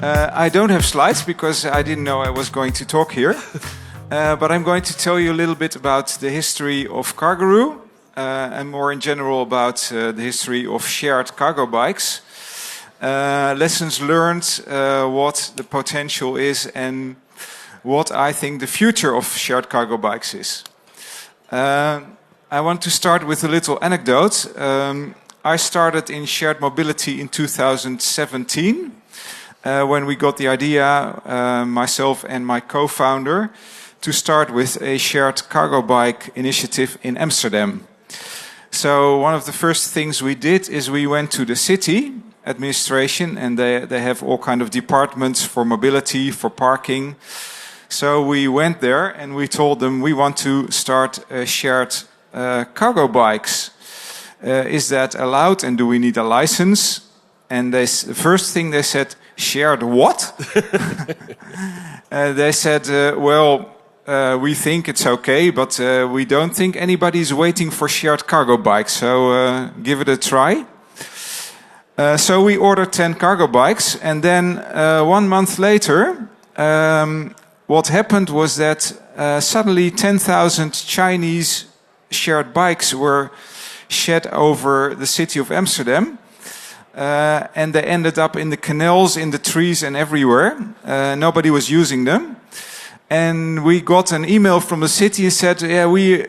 I don't have slides because I didn't know I was going to talk here. But I'm going to tell you a little bit about the history of Cargoroo and more in general about the history of shared cargo bikes. Lessons learned, what the potential is and what I think the future of shared cargo bikes is. I want to start with a little anecdote. I started in shared mobility in 2017 when we got the idea, myself and my co-founder, to start with a shared cargo bike initiative in Amsterdam. So one of the first things we did is we went to the city administration, and they have all kind of departments for mobility, for parking. So we went there and we told them we want to start shared cargo bikes. Is that allowed and do we need a license? And the first thing they said, shared what? They said, we think it's okay, but we don't think anybody's waiting for shared cargo bikes, so give it a try. So we ordered 10 cargo bikes, and then 1 month later, what happened was that suddenly 10,000 Chinese shared bikes were shed over the city of Amsterdam. And they ended up in the canals, in the trees and everywhere. Nobody was using them. And we got an email from the city and said, yeah, we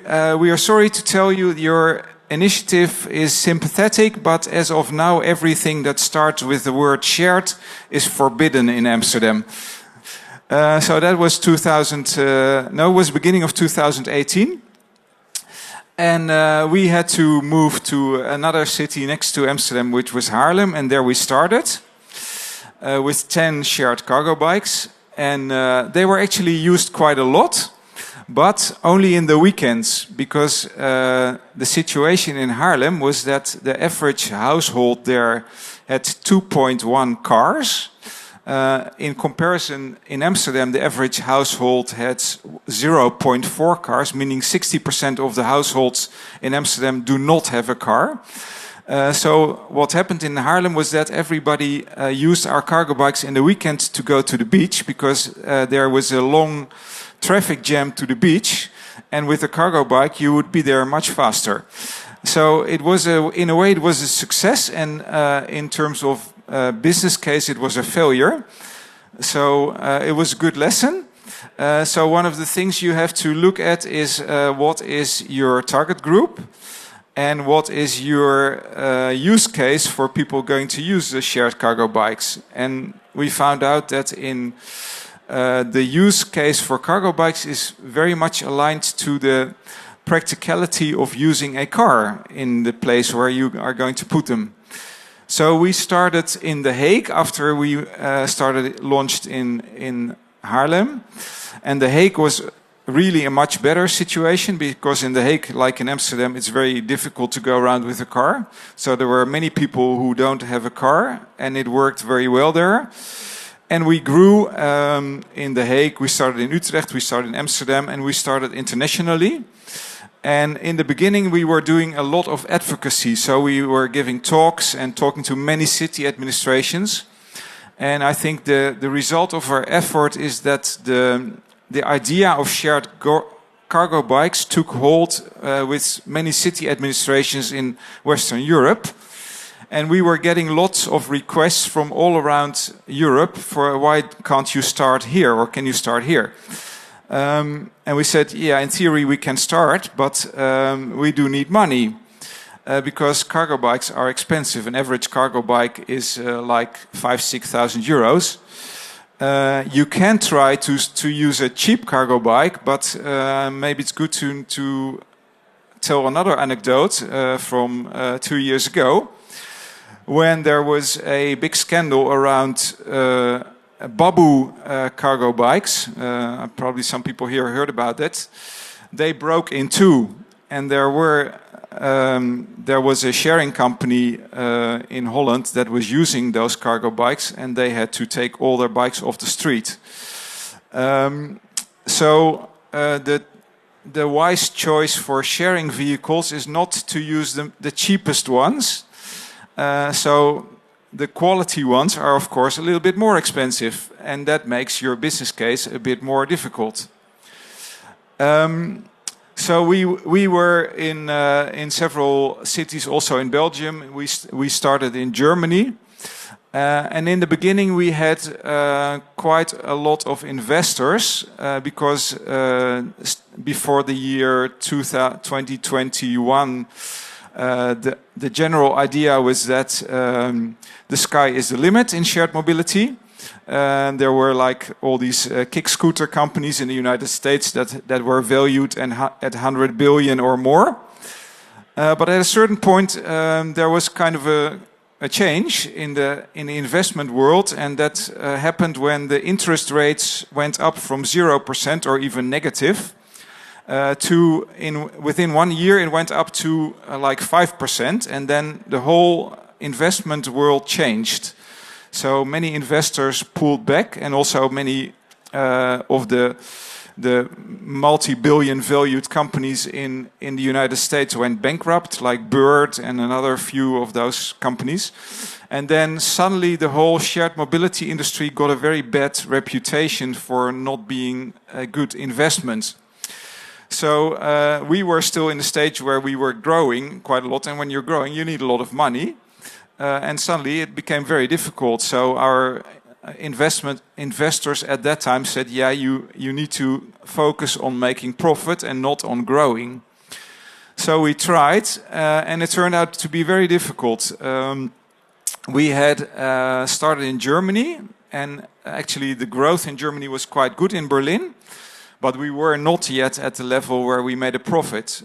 are sorry to tell you your initiative is sympathetic, but as of now, everything that starts with the word shared is forbidden in Amsterdam. So that was beginning of 2018. And we had to move to another city next to Amsterdam, which was Haarlem. And there we started with 10 shared cargo bikes. And they were actually used quite a lot, but only in the weekends. Because the situation in Haarlem was that the average household there had 2.1 cars. In comparison, in Amsterdam, the average household had 0.4 cars, meaning 60% of the households in Amsterdam do not have a car. So what happened in Haarlem was that everybody used our cargo bikes in the weekend to go to the beach, because there was a long traffic jam to the beach. And with a cargo bike, you would be there much faster. So it was in a way, it was a success. And in terms of business case, it was a failure. So it was a good lesson. So one of the things you have to look at is what is your target group and what is your use case for people going to use the shared cargo bikes. And we found out that in the use case for cargo bikes is very much aligned to the practicality of using a car in the place where you are going to put them. So we started in The Hague after we launched in Haarlem. And The Hague was really a much better situation, because in The Hague, like in Amsterdam, it's very difficult to go around with a car. So there were many people who don't have a car, and it worked very well there. And we grew in The Hague. We started in Utrecht, we started in Amsterdam, and we started internationally. And in the beginning, we were doing a lot of advocacy. So we were giving talks and talking to many city administrations. And I think the result of our effort is that the idea of shared cargo bikes took hold with many city administrations in Western Europe. And we were getting lots of requests from all around Europe for why can't you start here, or can you start here? And we said, yeah, in theory we can start, but we do need money because cargo bikes are expensive. An average cargo bike is like 5,000–6,000 euros. You can try to use a cheap cargo bike, but maybe it's good to tell another anecdote from 2 years ago, when there was a big scandal around Babu cargo bikes. Probably some people here heard about that. They broke in two, and there was a sharing company in Holland that was using those cargo bikes, and they had to take all their bikes off the street. So the wise choice for sharing vehicles is not to use the cheapest ones. So the quality ones are, of course, a little bit more expensive, and that makes your business case a bit more difficult. So we were in several cities, also in Belgium. We started in Germany. And in the beginning, we had quite a lot of investors because before the year 2021, the general idea was that the sky is the limit in shared mobility. There were like all these kick scooter companies in the United States that were valued at 100 billion or more. But at a certain point, there was kind of a change in the investment world, and that happened when the interest rates went up from 0% or even negative to within 1 year it went up to like 5%, and then the whole investment world changed. So many investors pulled back, and also many of the multi-billion valued companies in the United States went bankrupt, like Bart and another few of those companies. And then suddenly the whole shared mobility industry got a very bad reputation for not being a good investment. So we were still in the stage where we were growing quite a lot, and when you're growing you need a lot of money. And suddenly it became very difficult. So our investors at that time said, yeah, you need to focus on making profit and not on growing. So we tried, and it turned out to be very difficult. We had started in Germany, and actually the growth in Germany was quite good in Berlin, but we were not yet at the level where we made a profit.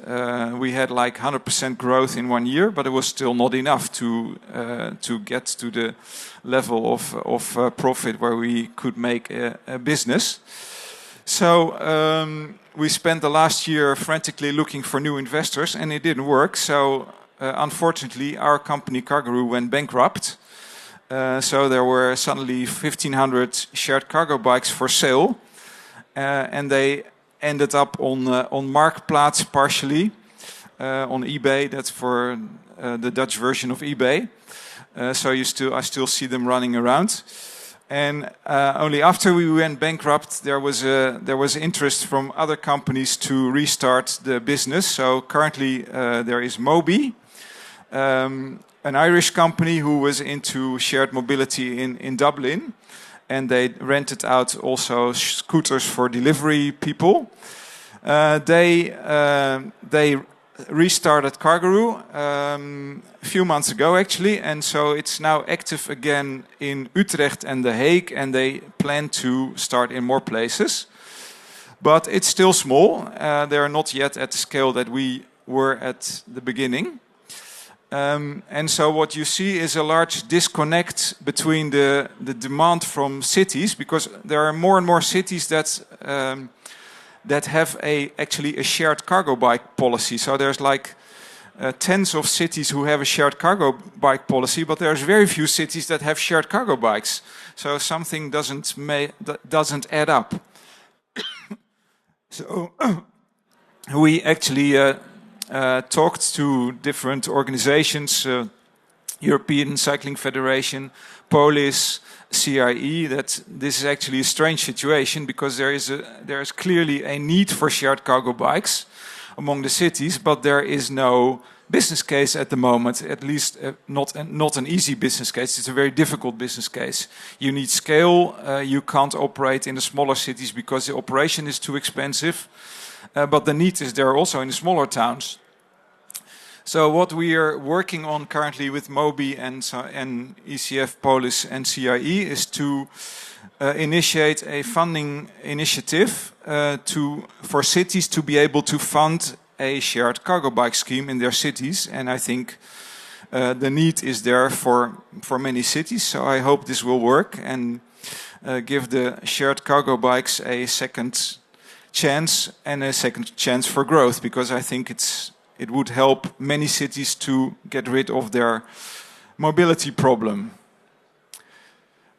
We had like 100% growth in 1 year, but it was still not enough to get to the level of profit where we could make a business. So we spent the last year frantically looking for new investors, and it didn't work. So unfortunately, our company Cargoroo went bankrupt. So there were suddenly 1,500 shared cargo bikes for sale. And they ended up on Marktplaats partially, on eBay. That's for the Dutch version of eBay. So I still see them running around. And only after we went bankrupt, there was interest from other companies to restart the business. So currently there is MOBY, an Irish company who was into shared mobility in Dublin. And they rented out also scooters for delivery people. They restarted Cargoroo a few months ago, actually, and so it's now active again in Utrecht and The Hague, and they plan to start in more places. But it's still small. They're not yet at the scale that we were at the beginning. And so what you see is a large disconnect between the demand from cities, because there are more and more cities that have actually a shared cargo bike policy. So there's like tens of cities who have a shared cargo bike policy, but there's very few cities that have shared cargo bikes. So something doesn't add up. So we actually talked to different organizations, European Cycling Federation, Polis, CIE, that this is actually a strange situation, because there is clearly a need for shared cargo bikes among the cities, but there is no business case at the moment, at least not an easy business case. It's a very difficult business case. You need scale. You can't operate in the smaller cities because the operation is too expensive. But the need is there also in the smaller towns. So what we are working on currently with MOBY and ECF, Polis and CIE is to initiate a funding initiative for cities to be able to fund a shared cargo bike scheme in their cities. And I think the need is there for many cities. So I hope this will work and give the shared cargo bikes a second chance and a second chance for growth, because I think it would help many cities to get rid of their mobility problem.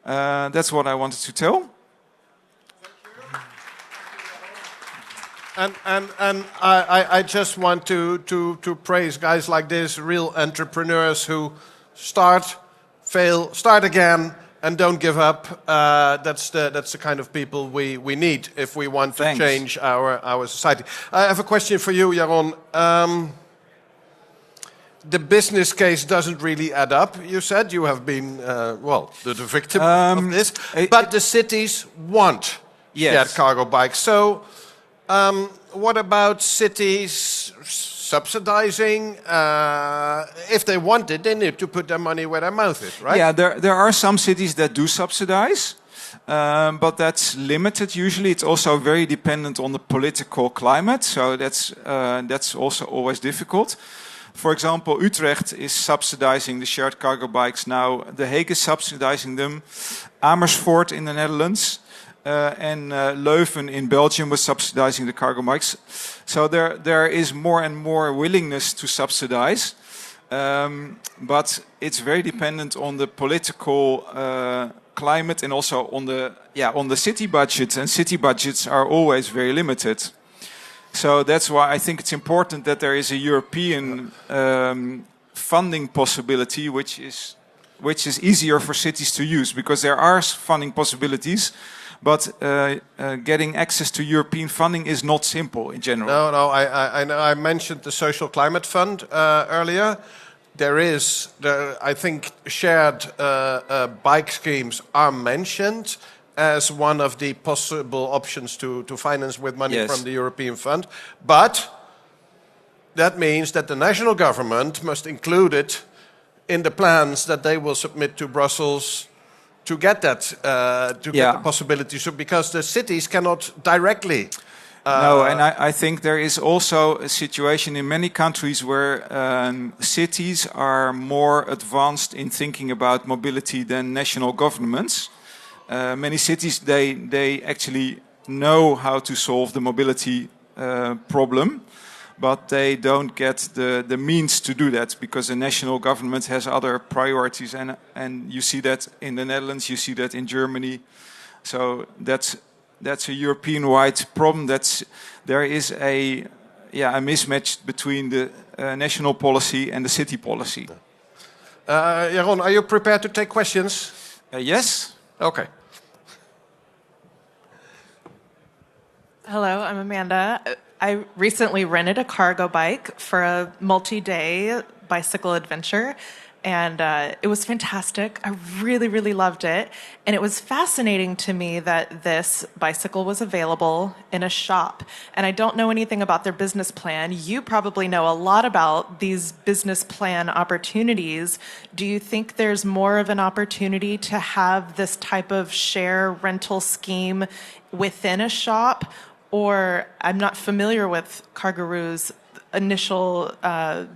That's what I wanted to tell. And I just want to praise guys like this, real entrepreneurs who start fail, start again, and don't give up. That's the kind of people we need if we want to change our society. I have a question for you, Jaron. The business case doesn't really add up, you said. You have been, the victim of this. But the cities want shared cargo bikes. So what about cities subsidizing? If they want it, they need to put their money where their mouth is, right? Yeah, there are some cities that do subsidize, but that's limited usually. It's also very dependent on the political climate, so that's also always difficult. For example, Utrecht is subsidizing the shared cargo bikes now. The Hague is subsidizing them. Amersfoort in the Netherlands and Leuven in Belgium was subsidizing the cargo bikes. So there is more and more willingness to subsidize. But it's very dependent on the political climate and also on the city budget. And city budgets are always very limited. So that's why I think it's important that there is a European funding possibility, which is easier for cities to use, because there are funding possibilities, but getting access to European funding is not simple in general. No, I mentioned the Social Climate Fund earlier. I think shared bike schemes are mentioned as one of the possible options to finance with money from the European Fund. But that means that the national government must include it in the plans that they will submit to Brussels to get that, get the possibility. So because the cities cannot directly... No, and I think there is also a situation in many countries where cities are more advanced in thinking about mobility than national governments. Many cities, they actually know how to solve the mobility problem, but they don't get the means to do that because the national government has other priorities. And you see that in the Netherlands, you see that in Germany. So that's a European-wide problem. There is a mismatch between the national policy and the city policy. Jaron, are you prepared to take questions? Yes. Okay. Hello, I'm Amanda. I recently rented a cargo bike for a multi-day bicycle adventure, and it was fantastic. I really, really loved it. And it was fascinating to me that this bicycle was available in a shop. And I don't know anything about their business plan. You probably know a lot about these business plan opportunities. Do you think there's more of an opportunity to have this type of share rental scheme within a shop? Or I'm not familiar with Cargoroo's initial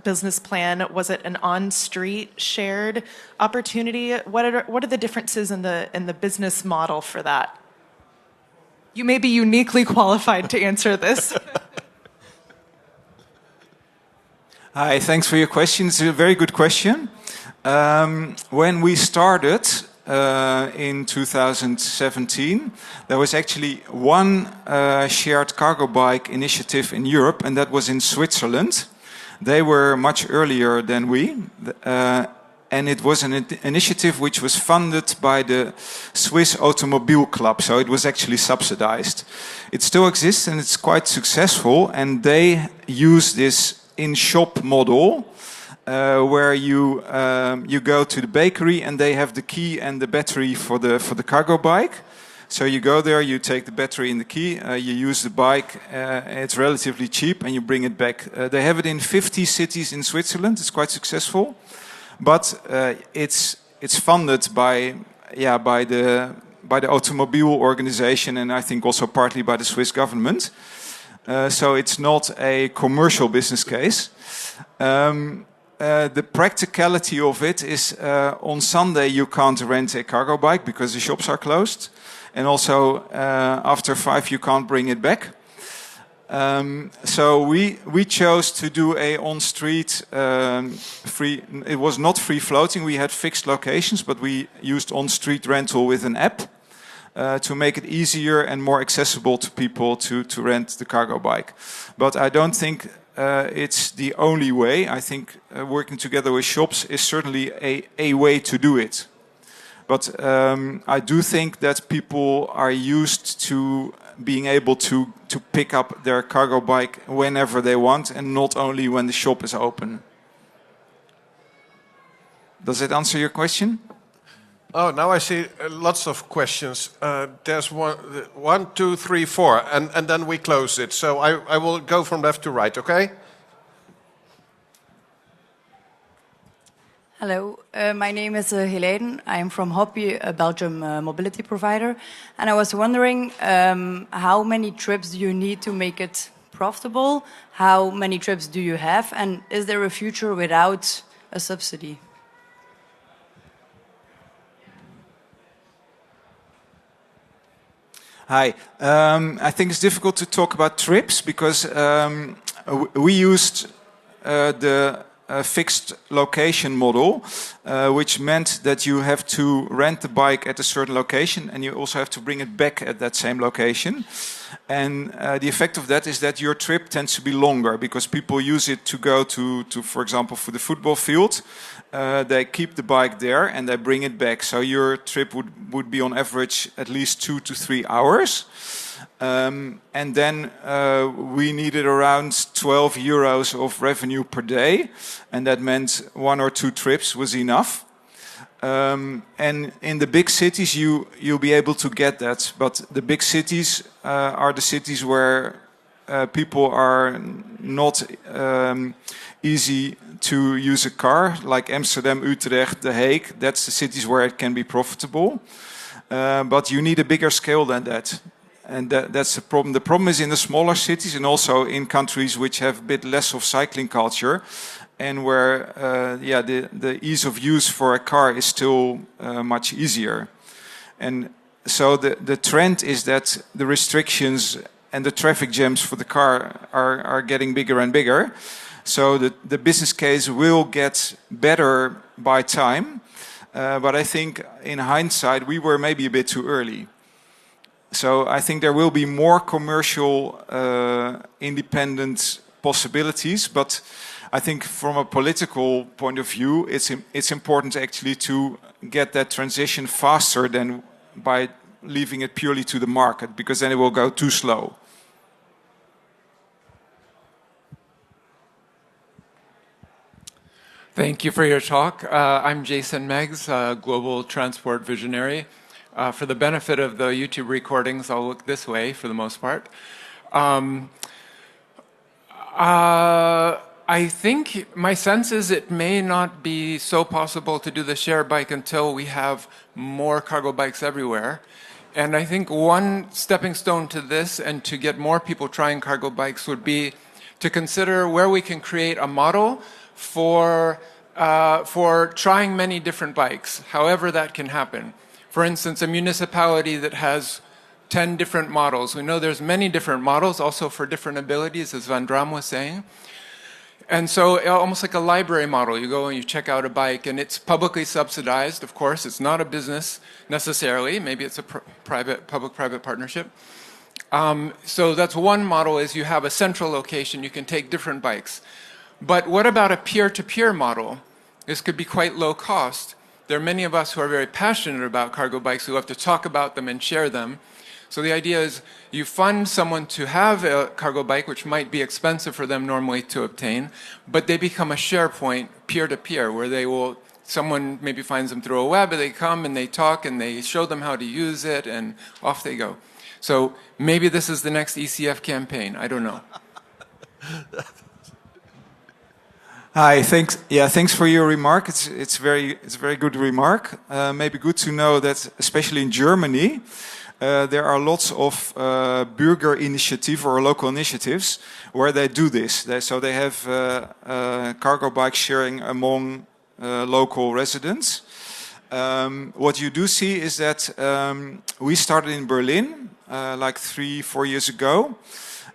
business plan. Was it an on-street shared opportunity? What are the differences in the business model for that? You may be uniquely qualified to answer this. Hi, thanks for your question. It's a very good question. When we started in 2017, there was actually one shared cargo bike initiative in Europe, and that was in Switzerland. They were much earlier than we, and it was an initiative which was funded by the Swiss Automobile Club, so it was actually subsidized. It still exists and it's quite successful, and they use this in-shop model where you go to the bakery and they have the key and the battery for the cargo bike. So you go there, you take the battery and the key, you use the bike, it's relatively cheap, and you bring it back. They have it in 50 cities in Switzerland. It's quite successful, but it's funded by the automobile organization, and I think also partly by the Swiss government. So it's not a commercial business case. The practicality of it is on Sunday you can't rent a cargo bike because the shops are closed. And also after 5 you can't bring it back. So we chose to do a on-street free. It was not free floating. We had fixed locations, but we used on-street rental with an app to make it easier and more accessible to people to rent the cargo bike. But I don't think it's the only way. I think working together with shops is certainly a way to do it. But I do think that people are used to being able to pick up their cargo bike whenever they want and not only when the shop is open. Does that answer your question? Oh, now I see lots of questions. There's one, two, three, four, and then we close it. So I will go from left to right, okay? Hello, my name is Helene. I'm from Hobby, a Belgium mobility provider. And I was wondering how many trips do you need to make it profitable? How many trips do you have? And is there a future without a subsidy? Hi. I think it's difficult to talk about trips because we used the fixed location model, which meant that you have to rent the bike at a certain location and you also have to bring it back at that same location. And the effect of that is that your trip tends to be longer because people use it to go to for example, for the football field. They keep the bike there and they bring it back. So your trip would be on average at least 2 to 3 hours. And then we needed around 12 euros of revenue per day. And that meant 1 or 2 trips was enough. And in the big cities, you'll be able to get that. But the big cities are the cities where people are not easy to use a car, like Amsterdam, Utrecht, The Hague. That's the cities where it can be profitable. But you need a bigger scale than that. And that's the problem. The problem is in the smaller cities and also in countries which have a bit less of cycling culture and where the ease of use for a car is still much easier. And so the trend is that the restrictions and the traffic jams for the car are getting bigger and bigger. So the business case will get better by time. But I think in hindsight, we were maybe a bit too early. So I think there will be more commercial independent possibilities. But I think from a political point of view, it's important actually to get that transition faster than by leaving it purely to the market, because then it will go too slow. Thank you for your talk. I'm Jason Meggs, Global Transport Visionary. For the benefit of the YouTube recordings, I'll look this way for the most part. I think my sense is it may not be so possible to do the share bike until we have more cargo bikes everywhere. And I think one stepping stone to this and to get more people trying cargo bikes would be to consider where we can create a model for trying many different bikes, however that can happen. For instance, a municipality that has 10 different models. We know there's many different models, also for different abilities, as Van Dram was saying. And so almost like a library model. You go and you check out a bike, and it's publicly subsidized, of course. It's not a business necessarily. Maybe it's a public-private partnership. So that's one model, is you have a central location. You can take different bikes. But what about a peer-to-peer model? This could be quite low cost. There are many of us who are very passionate about cargo bikes who love to talk about them and share them. So the idea is you fund someone to have a cargo bike, which might be expensive for them normally to obtain, but they become a share point peer-to-peer, where they will, someone maybe finds them through a web, and they come and they talk and they show them how to use it, and off they go. So maybe this is the next ECF campaign. I don't know. Hi, thanks. Yeah, thanks for your remark. It's a very good remark. Maybe good to know that, especially in Germany, there are lots of burger initiative or local initiatives where they do this. So they have cargo bike sharing among local residents. What you do see is that we started in Berlin like 3-4 years ago.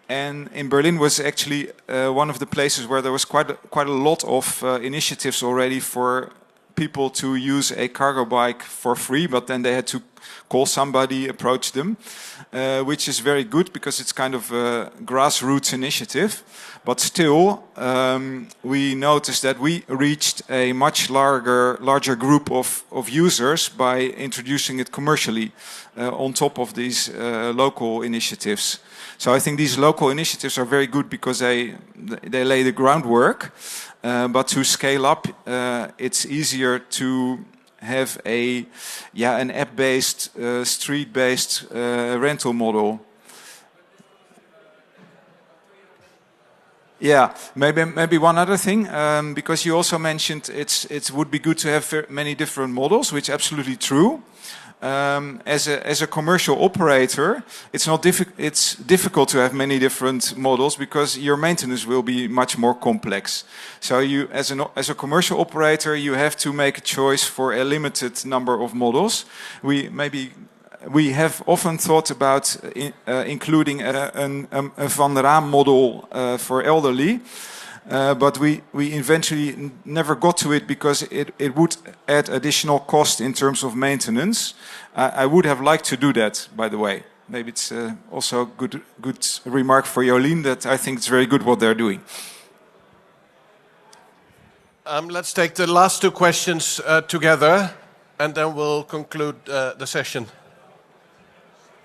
And in Berlin was actually one of the places where there was quite a lot of initiatives already for people to use a cargo bike for free, but then they had to call somebody, approach them, which is very good because it's kind of a grassroots initiative. But still, we noticed that we reached a much larger group of users by introducing it commercially on top of these local initiatives. So I think these local initiatives are very good because they lay the groundwork. But to scale up, it's easier to have an app-based, street-based rental model. Yeah, maybe one other thing, because you also mentioned it would be good to have many different models, which is absolutely true. As a commercial operator, it's difficult to have many different models because your maintenance will be much more complex. So you, as a commercial operator, you have to make a choice for a limited number of models. We have often thought about including a Van der Raam model for elderly, but we eventually never got to it because it would add additional cost in terms of maintenance. I would have liked to do that, by the way. Maybe it's also a good remark for Jolien that I think it's very good what they're doing. Let's take the last two questions together, and then we'll conclude the session.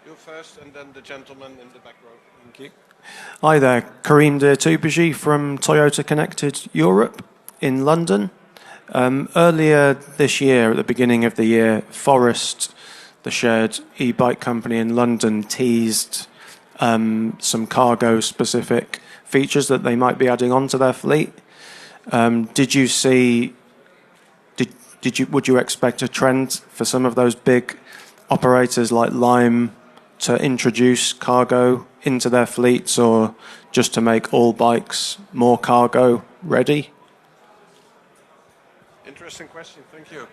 You first, and then the gentleman in the back row. Thank you. Hi there, Karim de Tupaji from Toyota Connected Europe in London. Earlier this year, at the beginning of the year, Forest, the shared e-bike company in London, teased some cargo-specific features that they might be adding onto their fleet. Would you expect a trend for some of those big operators like Lime to introduce cargo into their fleets, or just to make all bikes more cargo ready? Interesting question, thank you.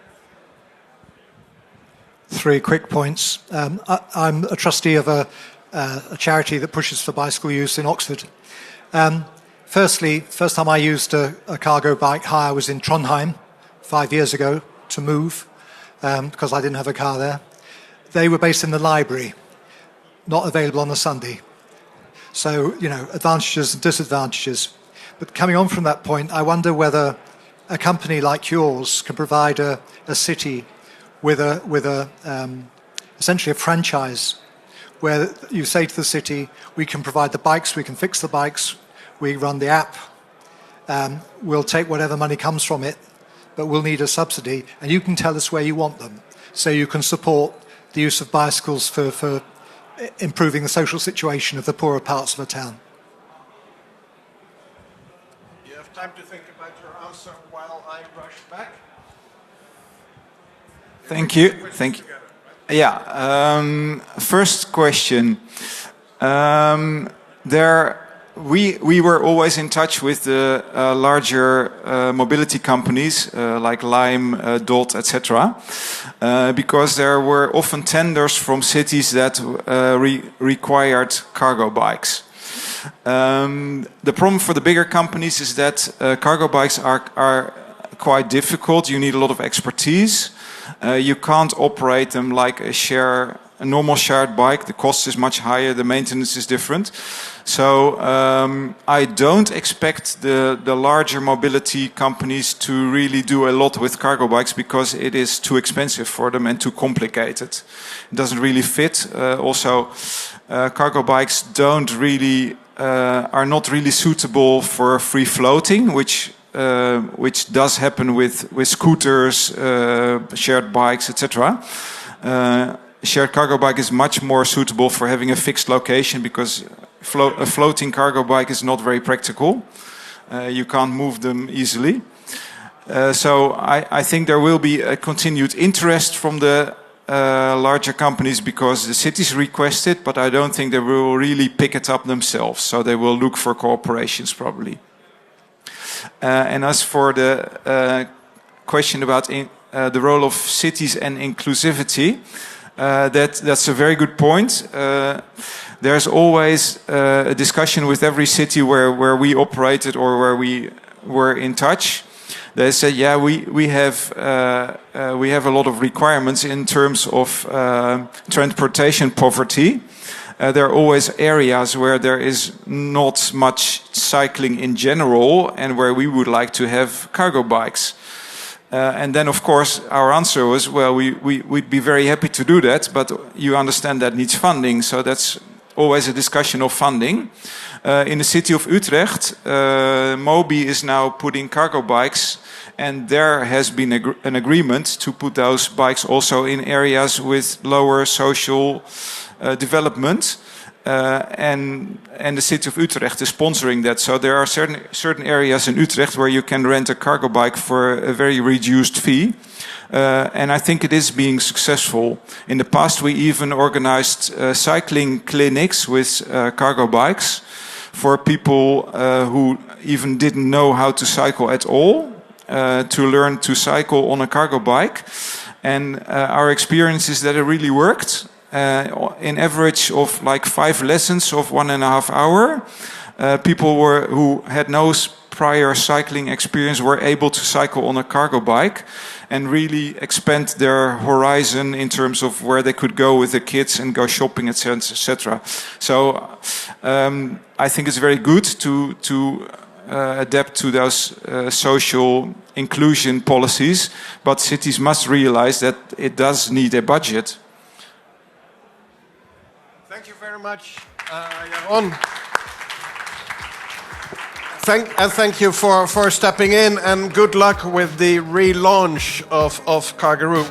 3 quick points. I'm a trustee of a charity that pushes for bicycle use in Oxford. Firstly, first time I used a cargo bike hire was in Trondheim 5 years ago to move, because I didn't have a car there. They were based in the library, not available on a Sunday. So, advantages and disadvantages. But coming on from that point, I wonder whether a company like yours can provide a city with essentially a franchise, where you say to the city, we can provide the bikes, we can fix the bikes, we run the app, we'll take whatever money comes from it, but we'll need a subsidy, and you can tell us where you want them, so you can support the use of bicycles for improving the social situation of the poorer parts of a town. You have time to think about your answer while I rush back. Thank you. Yeah. First question. We were always in touch with the larger mobility companies like Lime, Dot, etc. Because there were often tenders from cities that required cargo bikes. The problem for the bigger companies is that cargo bikes are quite difficult. You need a lot of expertise. You can't operate them like a normal shared bike. The cost is much higher. The maintenance is different. So I don't expect the larger mobility companies to really do a lot with cargo bikes because it is too expensive for them and too complicated. It doesn't really fit. Also, cargo bikes are not really suitable for free floating, which does happen with scooters, shared bikes, etc. Shared cargo bike is much more suitable for having a fixed location because a floating cargo bike is not very practical. You can't move them easily. So I think there will be a continued interest from the larger companies because the cities request it, but I don't think they will really pick it up themselves. So they will look for cooperations probably. And as for the question about the role of cities and inclusivity, that's a very good point. There's always a discussion with every city where we operated or where we were in touch. they said, yeah, we have a lot of requirements in terms of transportation poverty. There are always areas where there is not much cycling in general, and where we would like to have cargo bikes. And then, of course, our answer was, well, we'd be very happy to do that, but you understand that needs funding, so that's always a discussion of funding. In the city of Utrecht, MOBY is now putting cargo bikes, and there has been an agreement to put those bikes also in areas with lower social development. And the city of Utrecht is sponsoring that. So there are certain areas in Utrecht where you can rent a cargo bike for a very reduced fee. And I think it is being successful. In the past, we even organized cycling clinics with cargo bikes for people who even didn't know how to cycle at all, to learn to cycle on a cargo bike. And our experience is that it really worked. In average of like 5 lessons of 1.5 hours, people who had no prior cycling experience were able to cycle on a cargo bike and really expand their horizon in terms of where they could go with the kids and go shopping, etc. So I think it's very good to adapt to those social inclusion policies, but cities must realize that it does need a budget. Thank you very much, Jaron. Thank you for stepping in, and good luck with the relaunch of Cargoroo.